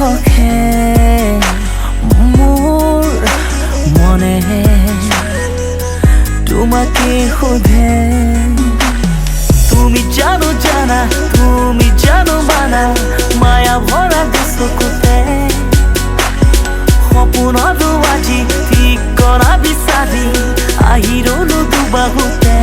সাহসে মোৰ মনে তোমাকে সোধে তুমি জানা তুমি জানো মানা মায়া ভৰা চকুতে সপোনতো আজি ঠিক কৰা বিচাৰি আহি ৰলো দুবাহুতে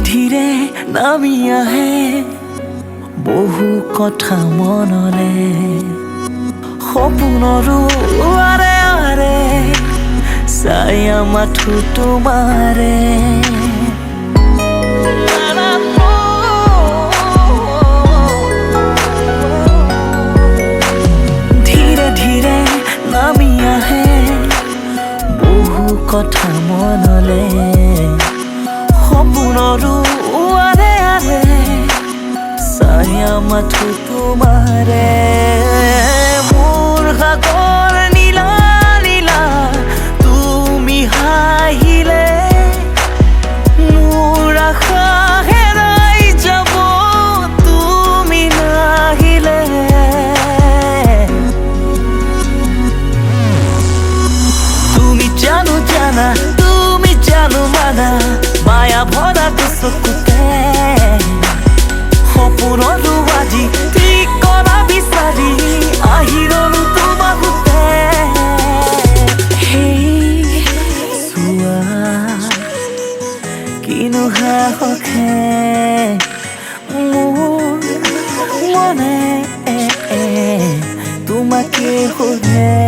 ধীৰে নামি আহে বহু কথা মনলে সপোনৰো আৰে আৰে ছায়া মাথো তোমাৰে ধীৰে ধীৰে নামি আহে বহু কথা মনলে সপোনৰো আৰে আৰে ছায়া মাথো তোমাৰে মোৰ সাগৰ নীলা নীলা তুমি হাঁহিলে মোৰ আশা হেৰাই যাব তুমি নাহিলে তুমি জানা তুমি জানো মানা মায়া ভৰা চকুতে সপোনতো আজি ঠিক কৰা বিচাৰি আহি ৰলো তোমাহুতে হেই চোৱা কিনো সাহসে মোৰ মনে তোমাকে সোধে